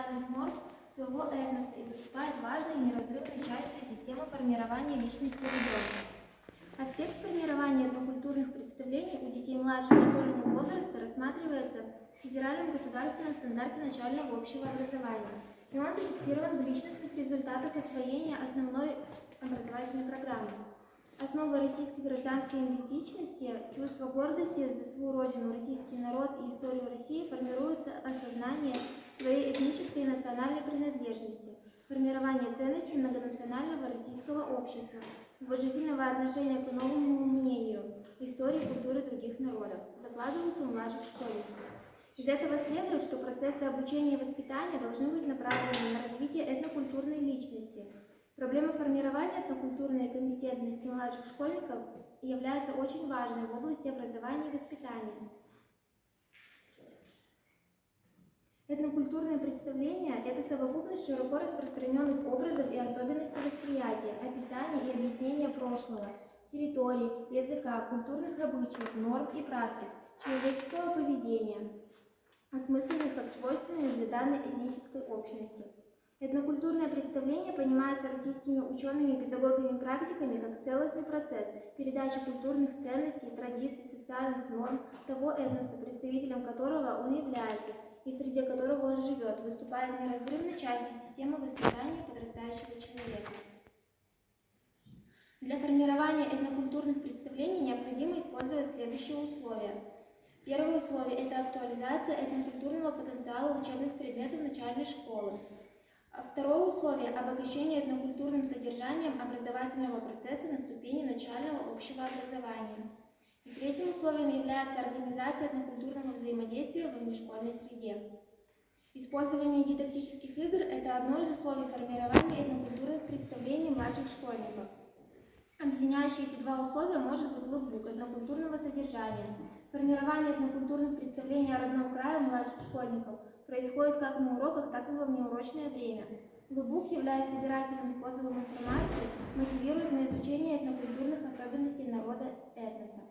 национальных норм своего этноса и выступает важной и неразрывной частью системы формирования личности ребенка. Аспект формирования этнокультурных представлений у детей младшего школьного возраста рассматривается в Федеральном государственном стандарте начального общего образования, и он зафиксирован в личностных результатах освоения основной образовательной программы. Основой российской гражданской идентичности, чувство гордости за свою родину, российский народ и историю России формируется осознание своей этнической и национальной принадлежности, формирование ценностей многонационального российского общества, уважительного отношения к новому мнению, истории и культуры других народов, закладываются у младших школьников. Из этого следует, что процессы обучения и воспитания должны быть направлены на развитие этнокультурной личности. Проблема формирования этнокультурной компетентности младших школьников является очень важной в области образования и воспитания. Этнокультурное представление – это совокупность широко распространенных образов и особенностей восприятия, описания и объяснения прошлого, территорий, языка, культурных обычаев, норм и практик, человеческого поведения, осмысленных как свойственные для данной этнической общности. Этнокультурное представление понимается российскими учеными и педагогами-практиками как целостный процесс передачи культурных ценностей, традиций, социальных норм того этноса, представителем которого он является и в среде которого он живет, выступает неразрывной частью системы воспитания подрастающего человека. Для формирования этнокультурных представлений необходимо использовать следующие условия. Первое условие – это актуализация этнокультурного потенциала учебных предметов начальной школы. Второе условие – обогащение этнокультурным содержанием образовательного процесса на ступени начального общего образования. И третьим условием является организация этнокультурного взаимодействия во внешкольной среде. Использование дидактических игр – это одно из условий формирования этнокультурных представлений младших школьников. Объединяющие эти два условия может быть лукбук этнокультурного содержания. Формирование этнокультурных представлений о родном крае у младших школьников происходит как на уроках, так и во внеурочное время. Лукбук, являясь собирательным способом информации, мотивирует на изучение этнокультурных особенностей народа этноса.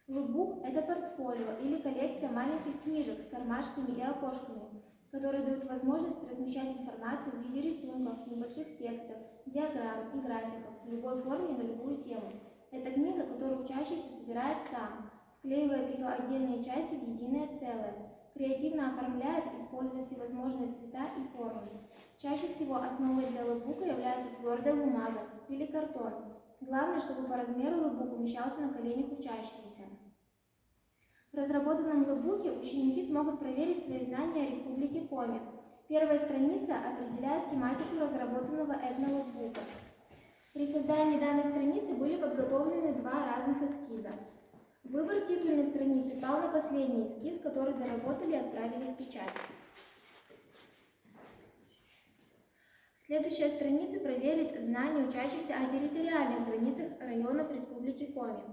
Лукбук – это портфолио или коллекция маленьких книжек с кармашками и окошками, которые дают возможность размещать информацию в виде рисунков, небольших текстов, диаграмм и графиков в любой форме и на любую тему. Это книга, которую учащийся собирает сам, склеивает ее отдельные части в единое целое, креативно оформляет, используя всевозможные цвета и формы. Чаще всего основой для лукбука является твердая бумага или картон. Главное, чтобы по размеру лукбук умещался на коленях учащегося. В разработанном лукбуке ученики смогут проверить свои знания о Республике Коми. Первая страница определяет тематику разработанного этнолукбука. При создании данной страницы были подготовлены два разных эскиза. Выбор титульной страницы пал на последний эскиз, который доработали и отправили в печать. Следующая страница проверит знания учащихся о территориальных границах районов Республики Коми,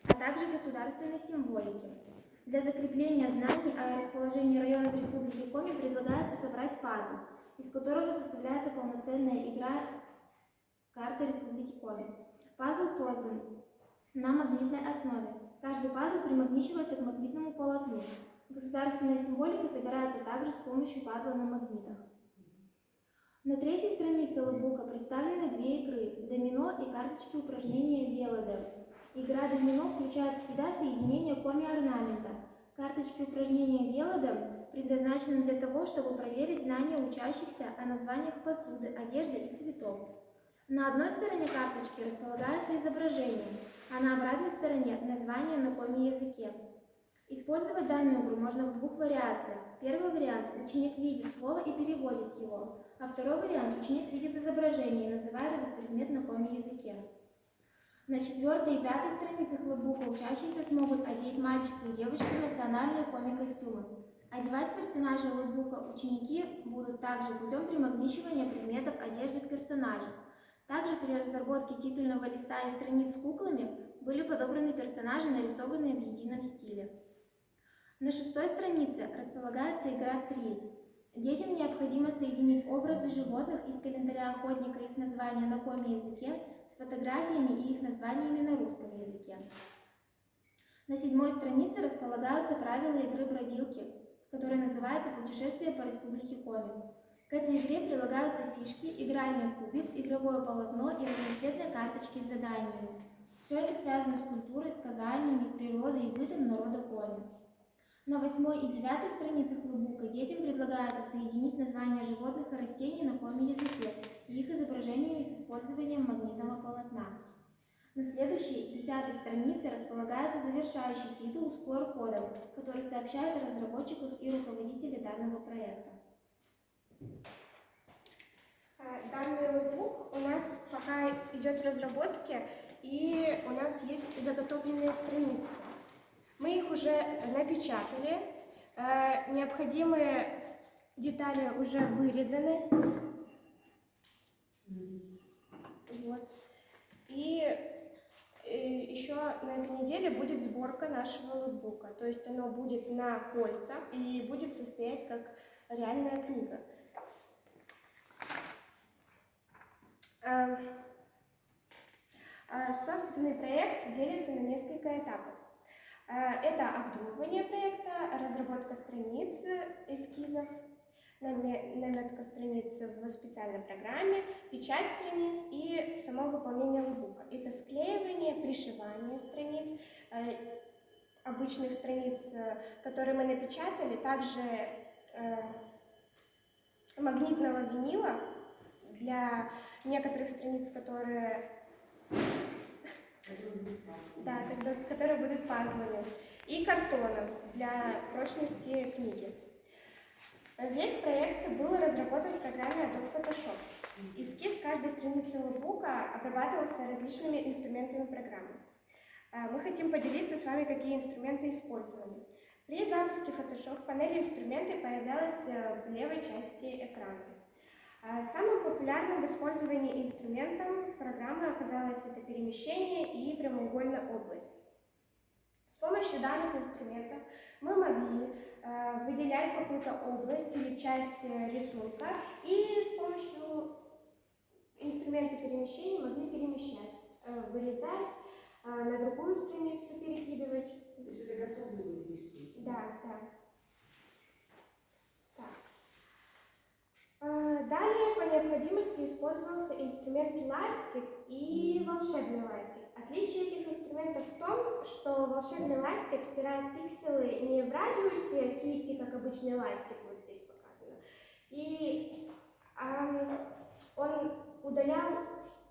а также государственной символике. Для закрепления знаний о расположении районов Республики Коми предлагается собрать пазл, из которого составляется полноценная игра карты Республики Коми. Пазл создан на магнитной основе. Каждый пазл примагничивается к магнитному полотну. Государственная символика собирается также с помощью пазла на магнитах. На третьей странице лукбука представлены две игры – домино и карточки упражнения Велоде. Игра домино включает в себя соединение коми-орнамента. Карточки упражнения Велоде предназначены для того, чтобы проверить знания учащихся о названиях посуды, одежды и цветов. На одной стороне карточки располагается изображение, а на обратной стороне название на коми-языке. Использовать данную игру можно в двух вариациях. Первый вариант – ученик видит слово и переводит его, а второй вариант – ученик видит изображение и называет этот предмет на коми-языке. На 4 и 5 страницах лукбука учащиеся смогут одеть мальчика и девочку в национальные коми-костюмы. Одевать персонажей лукбука ученики будут также путем примагничивания предметов одежды к персонажу. Также при разработке титульного листа и страниц с куклами были подобраны персонажи, нарисованные в едином стиле. На 6 странице располагается игра «Триз». Детям необходимо соединить образы животных из календаря охотника и их названия на коми-языке с фотографиями и их названиями на русском языке. На 7 странице располагаются правила игры бродилки, которая называется «Путешествие по Республике Коми». К этой игре прилагаются фишки, игральный кубик, игровое полотно и разноцветные карточки с заданиями. Все это связано с культурой, сказаниями, природой и бытом народа Коми. На 8 и 9 страницах лукбука детям предлагается соединить названия животных и растений на коми-языке и их изображениями с использованием магнитного полотна. На следующей, 10 странице, располагается завершающий титул с QR-кодом, который сообщает о разработчиках и руководителе данного проекта. Данный лукбук у нас пока идет в разработке, и у нас есть заготовленные страницы. Мы их уже напечатали, необходимые детали уже вырезаны. Вот. И еще на этой неделе будет сборка нашего лукбука, то есть оно будет на кольцах и будет состоять как реальная книга. Созданный проект делится на несколько этапов. Это обдумывание проекта, разработка страниц, эскизов, наметка страниц в специальной программе, печать страниц и само выполнение лукбука. Это склеивание, пришивание страниц, обычных страниц, которые мы напечатали, также магнитного винила для некоторых страниц, которые будут пазлами, и картоном для прочности книги. Весь проект был разработан в программе Adobe Photoshop. Эскиз каждой страницы лукбука обрабатывался различными инструментами программы. Мы хотим поделиться с вами, какие инструменты использованы. При запуске Photoshop в панели «Инструменты» появлялась в левой части экрана. Самым популярным в использовании инструментом программы оказалось это перемещение и прямоугольная область. С помощью данных инструментов мы могли выделять какую-то область или часть рисунка и с помощью инструмента перемещения могли перемещать, вырезать, на другую страницу перекидывать. То есть это готовый рисунок? Да. Далее по необходимости использовался инструмент ластик и волшебный ластик. Отличие этих инструментов в том, что волшебный ластик стирает пикселы не в радиусе кисти, как обычный ластик, вот здесь показано, и он удалял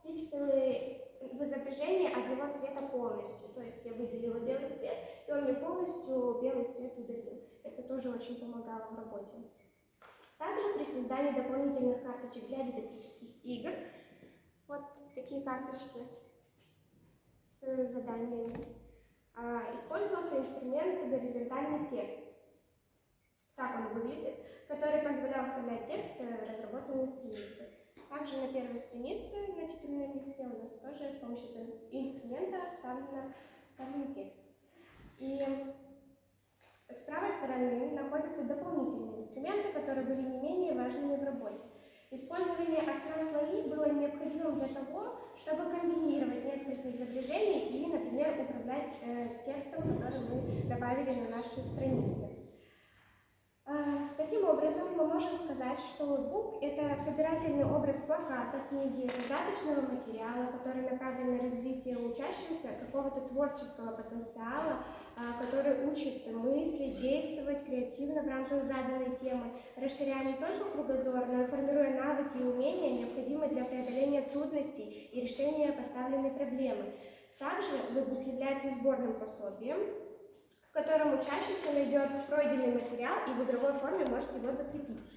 пикселы в изображении одного цвета полностью. То есть я выделила белый цвет, и он мне полностью белый цвет удалил. Это тоже очень помогало в работе. Также при создании дополнительных карточек для дидактических игр, вот такие карточки с заданиями, использовался инструмент горизонтальный текст. Так он выглядит, который позволял вставлять текст в разработанные страницы. Также на первой странице, на титульном листе, у нас тоже с помощью инструмента вставлен текст. И с правой стороны находятся дополнительные инструменты, которые были не менее важными в работе. Использование окна слои было необходимым для того, чтобы комбинировать несколько изображений и, например, управлять текстом, который мы добавили на наши страницы. Таким образом, мы можем сказать, что лукбук – это собирательный образ плаката, книги, раздаточного материала, который направлен на развитие учащимся какого-то творческого потенциала, который учит мыслить, действовать креативно в рамках заданной темы, расширяя не только кругозор, но и формируя навыки и умения, необходимые для преодоления трудностей и решения поставленной проблемы. Также лукбук является сборным пособием, в котором учащийся найдет пройденный материал и в игровой форме может его закрепить.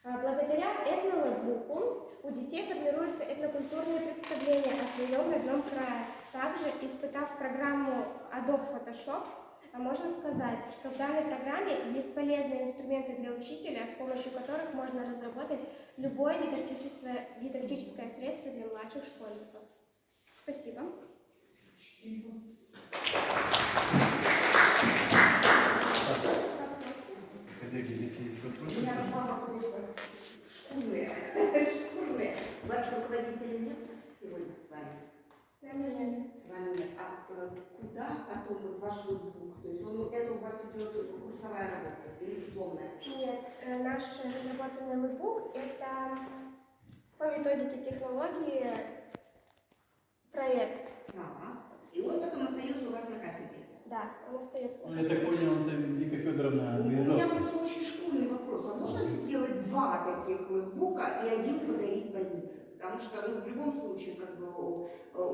Благодаря этнолукбуку у детей формируются этнокультурные представления о своем родном крае. Также, испытав программу Adobe Photoshop, можно сказать, что в данной программе есть полезные инструменты для учителя, с помощью которых можно разработать любое дидактическое средство для младших школьников. Спасибо. Коллеги, если есть вопросы. У меня вопросы шкурные. У вас руководителей нет сегодня с вами? С вами нет. С вами нет. А куда потом вот ваш лукбук? То есть это у вас идет курсовая работа? или дипломная? Нет, наш разработанный лэпбук — это по методике технологии проект. Так. И он потом остается у вас на кафедре. Да, он остается. Ну, я так понял, это Вика Федоровна У меня Березовская. просто очень школьный вопрос. А можно ли сделать два таких лэпбука и один подарить больнице? Потому что в любом случае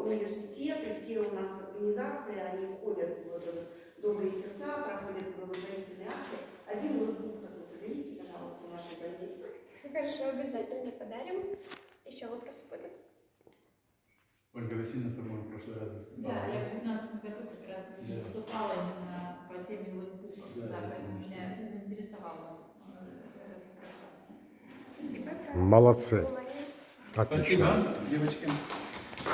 университеты, все у нас организации, они входят в добрые сердца, проходят благотворительные акции. Один лэпбук такой подарите, пожалуйста, нашей больнице. Хорошо, обязательно подарим. Еще вопросы будут? Ольга Васильевна, по-моему, в прошлый раз выступала. Да, я в 2015 году как раз Да. выступала именно по теме лэпбуков, Да, да, да, поэтому да. меня заинтересовало. Спасибо. Молодцы. Внимание. Отлично. Спасибо, девочки.